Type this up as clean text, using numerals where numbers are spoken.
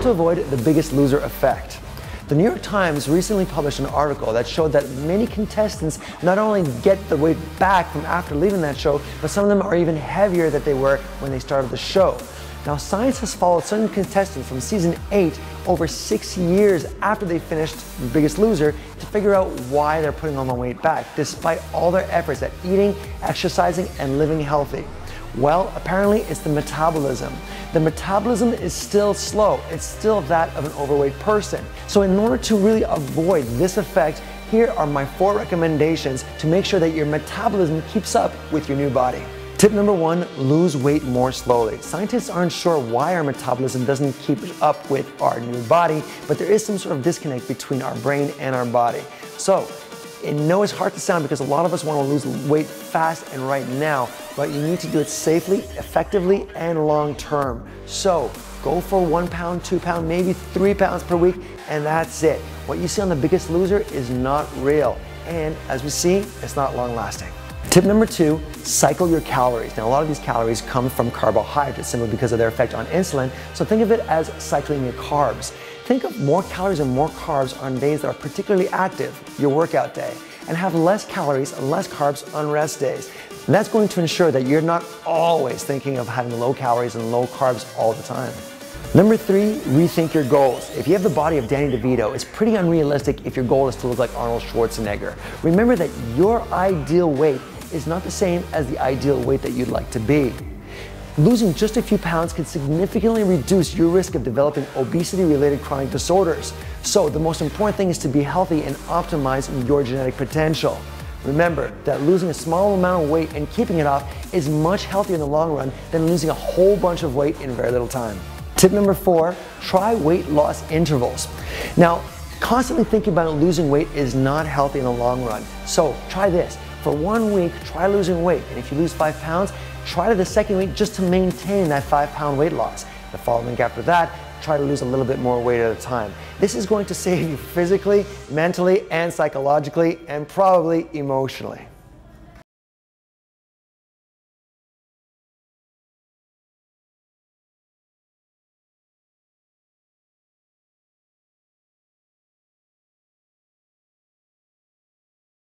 to avoid the biggest loser effect. The New York Times recently published an article that showed that many contestants not only get the weight back from after leaving that show, but some of them are even heavier than they were when they started the show. Now, science has followed certain contestants from season 8 over 6 years after they finished The Biggest Loser to figure out why they're putting on the weight back, despite all their efforts at eating, exercising, and living healthy. Well, apparently it's the metabolism. The metabolism is still slow. It's still that of an overweight person. So in order to really avoid this effect, here are my 4 recommendations to make sure that your metabolism keeps up with your new body. Tip number 1, lose weight more slowly. Scientists aren't sure why our metabolism doesn't keep up with our new body, but there is some sort of disconnect between our brain and our body. So, I know it's hard to sound because a lot of us want to lose weight fast and right now, but you need to do it safely, effectively, and long term. So, go for 1 pound, 2 pounds, maybe 3 pounds per week, and that's it. What you see on The Biggest Loser is not real, and as we see, it's not long lasting. Tip number 2, cycle your calories. Now, a lot of these calories come from carbohydrates simply because of their effect on insulin, so think of it as cycling your carbs. Think of more calories and more carbs on days that are particularly active, your workout day, and have less calories and less carbs on rest days. And that's going to ensure that you're not always thinking of having low calories and low carbs all the time. Number 3, rethink your goals. If you have the body of Danny DeVito, it's pretty unrealistic if your goal is to look like Arnold Schwarzenegger. Remember that your ideal weight is not the same as the ideal weight that you'd like to be. Losing just a few pounds can significantly reduce your risk of developing obesity-related chronic disorders. So the most important thing is to be healthy and optimize your genetic potential. Remember that losing a small amount of weight and keeping it off is much healthier in the long run than losing a whole bunch of weight in very little time. Tip number 4, try weight loss intervals. Now, constantly thinking about losing weight is not healthy in the long run. So try this. For 1 week, try losing weight. And if you lose 5 pounds, try to the second week just to maintain that 5-pound weight loss. The following week after that, try to lose a little bit more weight at a time. This is going to save you physically, mentally, and psychologically, and probably emotionally.